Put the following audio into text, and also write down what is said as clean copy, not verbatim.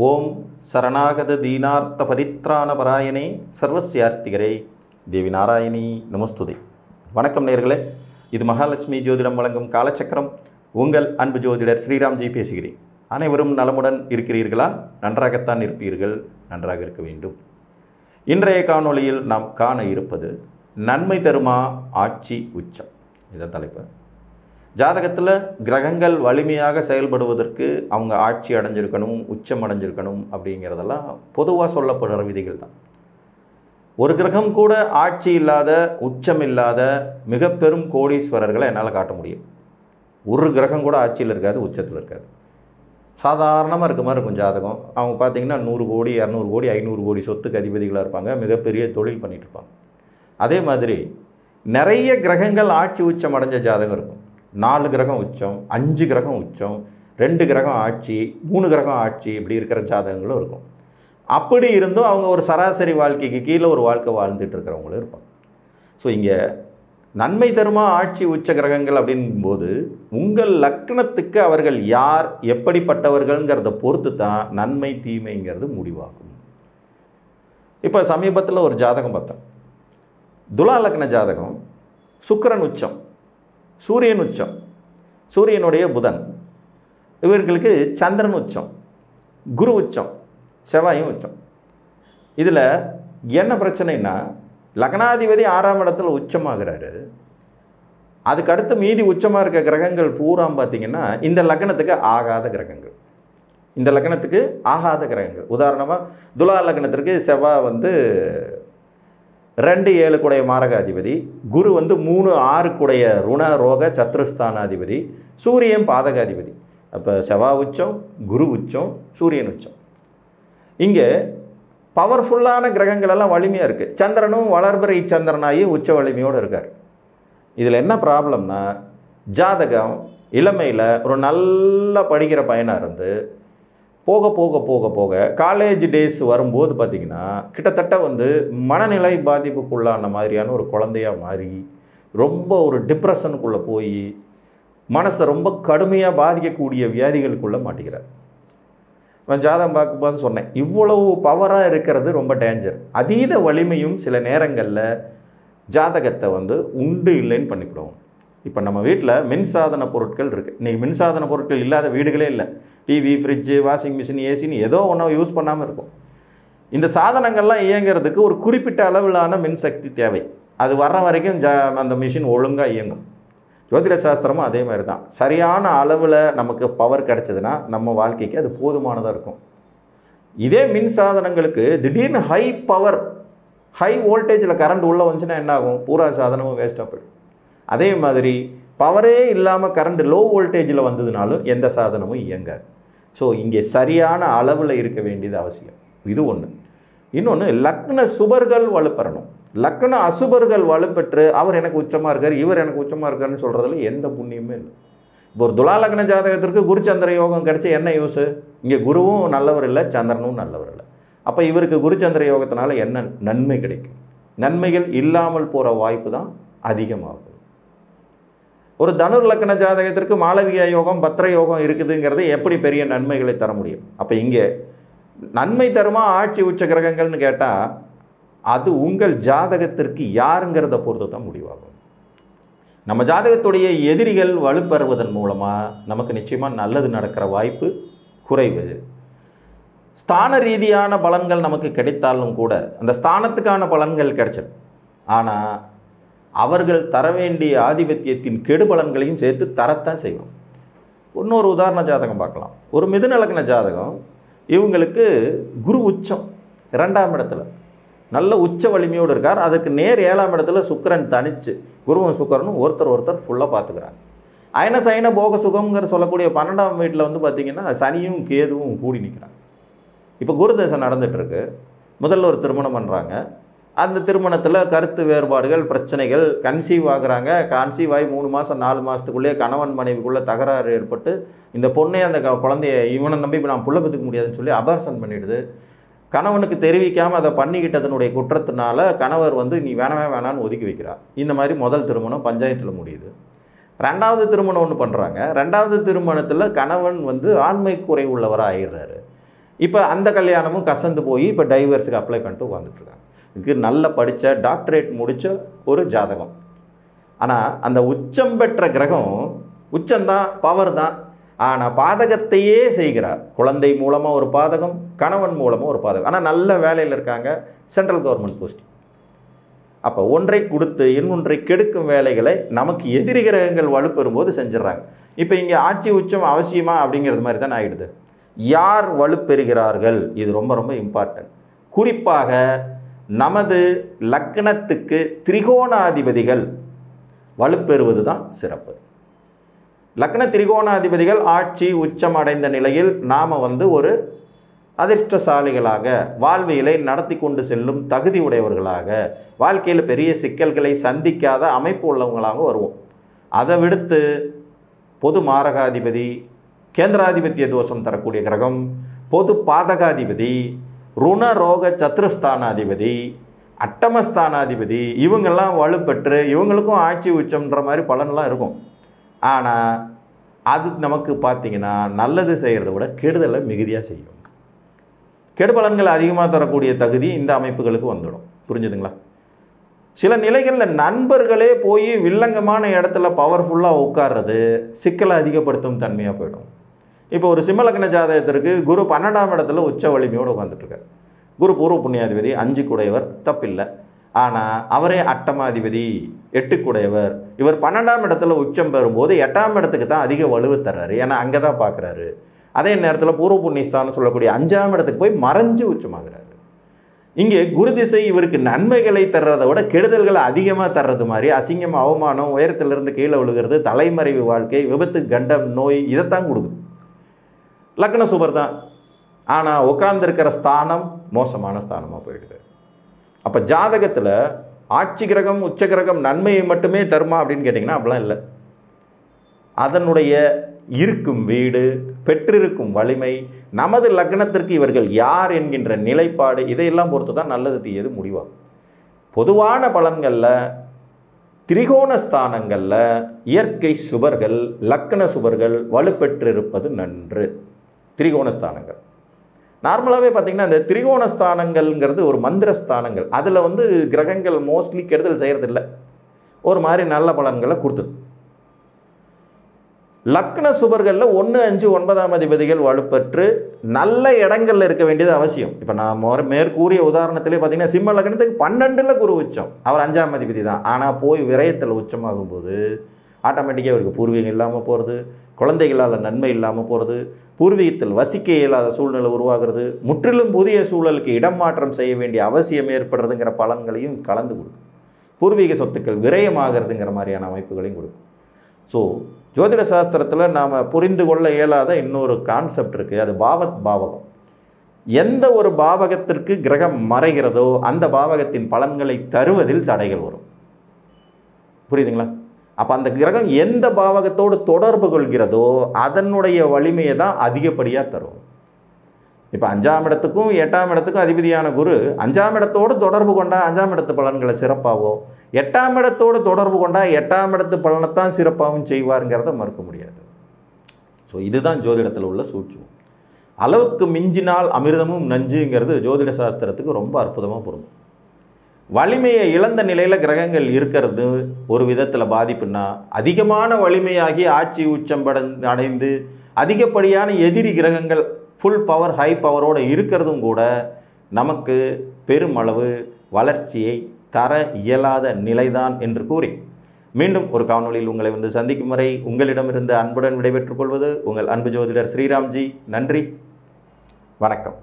ஓம் சரணாகத தீனார்த்த பரித்ராண பராயணே சர்வஸ்யார்த்திகரே தேவி நாராயணி நமஸ்துதே. வணக்கம் நேயர்களே, இது மகாலட்சுமி ஜோதிடம் வழங்கும் காலச்சக்கரம். உங்கள் அன்பு ஜோதிடர் ஸ்ரீராம்ஜி பேசுகிறேன். அனைவரும் நலமுடன் இருக்கிறீர்களா? நன்றாகத்தான் இருப்பீர்கள், நன்றாக இருக்க வேண்டும். இன்றைய காணொளியில் நாம் காண இருப்பது நன்மை தருமா ஆட்சி உச்சம். இதான் தலைப்பு. ஜாதகத்தில் கிரகங்கள் வலிமையாக செயல்படுவதற்கு அவங்க ஆட்சி அடைஞ்சிருக்கணும், உச்சம் அடைஞ்சிருக்கணும் அப்படிங்கிறதெல்லாம் பொதுவாக சொல்லப்படுற விதிகள் தான். ஒரு கிரகம் கூட ஆட்சி இல்லாத, உச்சம் இல்லாத மிக பெரும் கோடீஸ்வரர்களை என்னால் காட்ட முடியும். ஒரு கிரகம் கூட ஆட்சியில் இருக்காது, உச்சத்தில் இருக்காது. சாதாரணமாக இருக்க மாதிரி இருக்கும் ஜாதகம். அவங்க பார்த்திங்கன்னா 100 கோடி 200 கோடி 500 கோடி சொத்துக்கு அதிபதிகளாக இருப்பாங்க, மிகப்பெரிய தொழில் பண்ணிகிட்டு இருப்பாங்க. அதே மாதிரி நிறைய கிரகங்கள் ஆட்சி உச்சம் அடைஞ்ச ஜாதகம் இருக்கும். 4 கிரகம் உச்சம், 5 கிரகம் உச்சம், 2 கிரகம் ஆட்சி, 3 கிரகம் ஆட்சி, இப்படி இருக்கிற ஜாதகங்களும் இருக்கும். அப்படி இருந்தும் அவங்க ஒரு சராசரி வாழ்க்கைக்கு கீழே ஒரு வாழ்க்கை வாழ்ந்துட்டு இருக்கிறவங்களும் இருப்பாங்க. ஸோ இங்கே நன்மை தருமா ஆட்சி உச்ச கிரகங்கள் அப்படிங்கும்போது உங்கள் லக்னத்துக்கு அவர்கள் யார், எப்படிப்பட்டவர்கள்ங்கிறத பொறுத்து தான் நன்மை தீமைங்கிறது முடிவாகும். இப்போ சமீபத்தில் ஒரு ஜாதகம் பார்த்தேன். துலா லக்ன ஜாதகம். சுக்கிரன் உச்சம், சூரியன் உச்சம், சூரியனுடைய புதன், இவர்களுக்கு சந்திரன் உச்சம், குரு உச்சம், செவ்வாயும் உச்சம். இதில் என்ன பிரச்சனைன்னா, லக்னாதிபதி 6ஆம் இடத்துல உச்சமாகிறாரு. அதுக்கு அடுத்து மீதி உச்சமாக இருக்க கிரகங்கள் பூரா பார்த்திங்கன்னா இந்த லக்னத்துக்கு ஆகாத கிரகங்கள். இந்த லக்னத்துக்கு ஆகாத கிரகங்கள். உதாரணமாக துலா லக்னத்திற்கு செவ்வாய் 2-7 கூடைய மாரகாதிபதி, குரு 3-6 கூடைய ருண ரோக சத்ருஸ்தானாதிபதி, சூரியன் பாதகாதிபதி. அப்போ செவ்வாய் உச்சம், குரு உச்சம், சூரியன் உச்சம். இங்கே பவர்ஃபுல்லான கிரகங்கள் எல்லாம் வலிமையாக இருக்குது. சந்திரனும் வளர்பிறை சந்திரனாகி உச்ச வலிமையோடு இருக்கார். இதில் என்ன ப்ராப்ளம்னா, ஜாதகம் இளமையில் ஒரு நல்லா படிக்கிற பையனாக இருந்து போக போக போக போக காலேஜ் டேஸ் வரும்போது பார்த்திங்கன்னா கிட்டத்தட்ட மனநிலை பாதிப்புக்குள்ளான மாதிரியான ஒரு குழந்தையாக மாறி ரொம்ப ஒரு டிப்ரெஷனுக்குள்ளே போய் மனசை ரொம்ப கடுமையாக பாதிக்கக்கூடிய வியாதிகளுக்குள்ளே மாட்டிக்கிறார். நான் ஜாதகம் பார்க்கும்போது சொன்னேன், இவ்வளவு பவராக இருக்கிறது ரொம்ப டேஞ்சர். அதீத வலிமையும் சில நேரங்களில் ஜாதகத்தை உண்டு இல்லைன்னு பண்ணிவிடுவோம். இப்போ நம்ம வீட்டில் மின்சாதன பொருட்கள் இருக்குது. இன்றைக்கி மின்சாதன பொருட்கள் இல்லாத வீடுகளே இல்லை. டிவி, ஃப்ரிட்ஜு, வாஷிங் மிஷின், ஏசின்னு ஏதோ ஒன்றும் யூஸ் பண்ணாமல் இருக்கும். இந்த சாதனங்கள்லாம் இயங்கிறதுக்கு ஒரு குறிப்பிட்ட அளவிலான மின்சக்தி தேவை. அது வர்ற வரைக்கும் அந்த மிஷின் ஒழுங்காக இயங்கும். ஜோதிட சாஸ்திரமும் அதே மாதிரி தான். சரியான அளவில் நமக்கு பவர் கிடச்சதுன்னா நம்ம வாழ்க்கைக்கு அது போதுமானதாக இருக்கும். இதே மின் சாதனங்களுக்கு திடீர்னு ஹை பவர், ஹை வோல்டேஜில் கரண்ட் உள்ளே வந்துச்சுன்னா என்ன ஆகும்? பூரா சாதனமும் வேஸ்ட்டாக போய்டும். அதே மாதிரி பவரே இல்லாமல் கரண்ட் லோ வோல்டேஜில் வந்ததுனாலும் எந்த சாதனமும் இயங்காது. ஸோ இங்கே சரியான அளவில் இருக்க வேண்டியது அவசியம். இது ஒன்று. இன்னொன்று, லக்ன சுபர்கள் வலுப்பெறணும். லக்ன அசுபர்கள் வலுப்பெற்று அவர் எனக்கு உச்சமாக இருக்கார், இவர் எனக்கு உச்சமாக இருக்காருன்னு சொல்கிறதுல எந்த புண்ணியமே இல்லை. இப்போ ஒரு துலா லக்ன ஜாதகத்திற்கு குரு சந்திர யோகம் கிடச்சி என்ன யூஸு? இங்கே குருவும் நல்லவர் இல்லை, சந்திரனும் நல்லவர் இல்லை. அப்போ இவருக்கு குரு சந்திர யோகத்தினால என்ன நன்மை கிடைக்கும்? நன்மைகள் இல்லாமல் போகிற வாய்ப்பு தான் அதிகமாகும். ஒரு தனுர் லக்ன ஜாதகத்திற்கு மாளவியா யோகம், பத்ர யோகம் இருக்குதுங்கிறது எப்படி பெரிய நன்மைகளை தர முடியும்? அப்போ இங்கே நன்மை தருமா ஆட்சி உச்ச கிரகங்கள்னு கேட்டால் அது உங்கள் ஜாதகத்திற்கு யாருங்கிறத பொறுத்து தான் முடிவாகும். நம்ம ஜாதகத்துடைய எதிரிகள் வலுப்பெறுவதன் மூலமாக நமக்கு நிச்சயமாக நல்லது நடக்கிற வாய்ப்பு குறைவு. ஸ்தான ரீதியான பலன்கள் நமக்கு கிடைத்தாலும் கூட அந்த ஸ்தானத்துக்கான பலன்கள் கிடைச்சிடும். ஆனால் அவர்கள் தர வேண்டிய ஆதிபத்தியத்தின் கெடுபலன்களையும் சேர்த்து தரத்தான் செய்வோம். இன்னொரு உதாரண ஜாதகம் பார்க்கலாம். ஒரு மிதுன லக்ன ஜாதகம். இவங்களுக்கு குரு உச்சம் 2ஆம் இடத்துல நல்ல உச்ச வலிமையோடு இருக்கார். அதுக்கு நேர் 7ஆம் இடத்துல சுக்கிரன் தனிச்சு, குருவும் சுக்கிரனும் ஒருத்தர் ஃபுல்லாக பார்த்துக்கிறாங்க. அயன சயன போக சுகம்ங்கிற சொல்லக்கூடிய 12ஆம் வீட்டில் பார்த்திங்கன்னா சனியும் கேதுவும் கூடி நிற்கிறாங்க. இப்போ குரு தசை நடந்துகிட்ருக்கு. முதல்ல ஒரு திருமணம் பண்ணுறாங்க. அந்த திருமணத்தில் கருத்து வேறுபாடுகள், பிரச்சனைகள், கன்சீவ் ஆகுறாங்க. கன்சீவ் ஆகி 3 மாதம் 4 மாதத்துக்குள்ளேயே கணவன் மனைவிக்குள்ளே தகராறு ஏற்பட்டு இந்த பொண்ணே அந்த குழந்தைய இவனை நம்பி இப்போ நான் புள்ள பெற்றுக்க முடியாதுன்னு சொல்லி அபார்ஷன் பண்ணிவிடுது. கணவனுக்கு தெரிவிக்காமல் அதை பண்ணிக்கிட்டதனுடைய குற்றத்தினால கணவர் நீ வேணான்னு ஒதுக்கி வைக்கிறார். இந்த மாதிரி முதல் திருமணம் பஞ்சாயத்தில் முடியுது. 2வது திருமணம் ஒன்று பண்ணுறாங்க. 2வது திருமணத்தில் கணவன் ஆண்மை குறை உள்ளவராக ஆகிடுறாரு. இப்போ அந்த கல்யாணமும் கசந்து போய் இப்போ டைவர்ஸுக்கு அப்ளை பண்ணிட்டு உட்காந்துட்ருக்காங்க. இதுக்கு நல்ல படித்த டாக்டரேட் முடித்த ஒரு ஜாதகம். ஆனால் அந்த உச்சம் பெற்ற கிரகம் உச்சம்தான், பவர் தான். ஆனால் பாதகத்தையே செய்கிறார். குழந்தை மூலமாக ஒரு பாதகம், கணவன் மூலமாக ஒரு பாதகம். ஆனால் நல்ல வேலையில் இருக்காங்க, சென்ட்ரல் கவர்மெண்ட் போஸ்ட். அப்போ ஒன்றை கொடுத்து இன்னொன்றை கெடுக்கும் வேலைகளை நமக்கு எதிரி கிரகங்கள் வலுப்பெறும்போது செஞ்சிடறாங்க. இப்போ இங்கே ஆட்சி உச்சம் அவசியமா அப்படிங்கிறது மாதிரி தான் ஆகிடுது. யார் வலுப்பெறுகிறார்கள், இது ரொம்ப ரொம்ப இம்பார்ட்டன்ட். குறிப்பாக நமது லக்னத்துக்கு திரிகோணாதிபதிகள் வலுப்பெறுவது தான் சிறப்பு. லக்ன திரிகோணாதிபதிகள் ஆட்சி உச்சம் அடைந்த நிலையில் நாம் ஒரு அதிர்ஷ்டசாலிகளாக, வாழ்வியலை நடத்தி கொண்டு செல்லும் தகுதி உடையவர்களாக, வாழ்க்கையில் பெரிய சிக்கல்களை சந்திக்காத அமைப்பு உள்ளவங்களாக வருவோம். அதை விடுத்து பொது மாரகாதிபதி, கேந்திராதிபத்திய தோஷம் தரக்கூடிய கிரகம், பொது பாதகாதிபதி, ருண ரோக சத்ருஸ்தானாதிபதி, அட்டமஸ்தானாதிபதி, இவங்கெல்லாம் வலுப்பெற்று இவங்களுக்கும் ஆட்சி உச்சம்ன்ற மாதிரி பலன்லாம் இருக்கும். ஆனால் அது நமக்கு பார்த்திங்கன்னா நல்லது செய்கிறத விட கெடுதலை மிகுதியாக செய்யும். கெடுபலன்கள் அதிகமாக தரக்கூடிய தகுதி இந்த அமைப்புகளுக்கு வந்துடும். புரிஞ்சுதுங்களா? சில நிலைகளில் நண்பர்களே போய் வில்லங்கமான இடத்துல பவர்ஃபுல்லாக உட்கார்றது சிக்கலை அதிகப்படுத்தும் தன்மையாக போயிடும். இப்போ ஒரு சிம்மலக்ன ஜாதகத்திற்கு குரு 12ஆம் இடத்துல உச்ச வலிமையோடு உட்காந்துட்ருக்கார். குரு பூர்வ புண்ணியாதிபதி 5 தப்பில்லை. ஆனால் அவரே அட்டமாதிபதி 8 இவர் 12ஆம் இடத்துல உச்சம் பெறும்போது 8ஆம் இடத்துக்கு தான் அதிக வலுவை தர்றாரு. ஏன்னா அங்கே தான் பார்க்குறாரு. அதே நேரத்தில் பூர்வ புண்ணியஸ்தானம் சொல்லக்கூடிய 5ஆம் இடத்துக்கு போய் மறைஞ்சு உச்சமாகிறாரு. இங்கே குரு திசை இவருக்கு நன்மைகளை தர்றதை விட கெடுதல்களை அதிகமாக தர்றது மாதிரி அசிங்கம், அவமானம், உயரத்திலிருந்து கீழே விழுகிறது, தலைமறைவு வாழ்க்கை, விபத்து, கண்டம், நோய், இதைத்தான் கொடுக்குது. லக்ன சுபர் தான், ஆனால் உட்கார்ந்துருக்கிற ஸ்தானம் மோசமான ஸ்தானமாக போயிடுது. அப்போ ஜாதகத்தில் ஆட்சி கிரகம் உச்ச கிரகம் நன்மையை மட்டுமே தருமா அப்படின்னு கேட்டிங்கன்னா அப்படிலாம் இல்லை. அதனுடைய இருக்கும் வீடு, பெற்றிருக்கும் வலிமை, நமது லக்னத்திற்கு இவர்கள் யார் என்கின்ற நிலைப்பாடு, இதையெல்லாம் பொறுத்து தான் நல்லது தீயது முடிவாகும். பொதுவான பலன்களில் திரிகோண ஸ்தானங்களில் இயற்கை சுபர்கள், லக்ன சுபர்கள் வலுப்பெற்றிருப்பது நன்று. திரிகோண ஸ்தானங்கள் நார்மலாகவே பார்த்திங்கன்னா இந்த திரிகோண ஸ்தானங்கள்ங்கிறது ஒரு மந்திர ஸ்தானங்கள். அதில் கிரகங்கள் மோஸ்ட்லி கெடுதல் செய்கிறதில்லை, ஒரு மாதிரி நல்ல பலன்களை கொடுத்துது. லக்ன சுபர்களில் 1, 5, 9ஆம் அதிபதிகள் வலுப்பெற்று நல்ல இடங்களில் இருக்க வேண்டியது அவசியம். இப்போ நான் மேற்கூறிய உதாரணத்திலே பார்த்தீங்கன்னா சிம்ம லக்னத்துக்கு 12ல் குரு உச்சம், அவர் 5ஆம் அதிபதி தான். ஆனால் போய் விரயத்தில் உச்சமாகும்போது ஆட்டோமேட்டிக்காக அவருக்கு பூர்வீகம் இல்லாமல் போகிறது, குழந்தைகளால் நன்மை இல்லாமல் போகிறது, பூர்வீகத்தில் வசிக்க இயலாத சூழ்நிலை உருவாகிறது, முற்றிலும் புதிய சூழலுக்கு இடம் மாற்றம் செய்ய வேண்டிய அவசியம் ஏற்படுறதுங்கிற பலன்களையும் கலந்து கொடுக்கும். பூர்வீக சொத்துக்கள் விரயமாகிறதுங்கிற மாதிரியான அமைப்புகளையும் கொடுக்கும். ஸோ ஜோதிட சாஸ்திரத்தில் நாம் புரிந்து கொள்ள இயலாத இன்னொரு கான்செப்ட் இருக்குது, அது பாவகம். எந்த ஒரு பாவகத்திற்கு கிரகம் மறைகிறதோ அந்த பாவகத்தின் பலன்களை தருவதில் தடைகள் வரும். புரியுதுங்களா? அப்போ அந்த கிரகம் எந்த பாவகத்தோடு தொடர்பு கொள்கிறதோ அதனுடைய வலிமையை தான் அதிகப்படியாக தரும். இப்போ 5ஆம் இடத்துக்கும் 8ஆம் இடத்துக்கும் அதிபதியான குரு 5ஆம் இடத்தோடு தொடர்பு கொண்டால் 5ஆம் இடத்து பலன்களை சிறப்பாகவும், 8ஆம் இடத்தோடு தொடர்பு கொண்டால் 8ஆம் இடத்து பலனைத்தான் சிறப்பாகவும் செய்வாருங்கிறத மறுக்க முடியாது. ஸோ இதுதான் ஜோதிடத்தில் உள்ள சூட்சுமம். அளவுக்கு மிஞ்சினால் அமிர்தமும் நஞ்சுங்கிறது ஜோதிட சாஸ்திரத்துக்கு ரொம்ப அற்புதமாக பொருந்தும். வலிமையை இழந்த நிலையில் கிரகங்கள் இருக்கிறது ஒரு விதத்தில் பாதிப்புன்னா, அதிகமான வலிமையாகி ஆட்சி உச்சம் அடைந்து அதிகப்படியான எதிரி கிரகங்கள் ஃபுல் பவர் ஹை பவரோடு இருக்கிறதும் கூட நமக்கு பெருமளவு வளர்ச்சியை தர இயலாத நிலைதான் என்று கூறி மீண்டும் ஒரு காணொளியில் உங்களை சந்திக்கும் வரை உங்களிடமிருந்து அன்புடன் விடைபெற்றுக் கொள்வது உங்கள் அன்பு ஜோதிடர் ஸ்ரீராம்ஜி. நன்றி, வணக்கம்.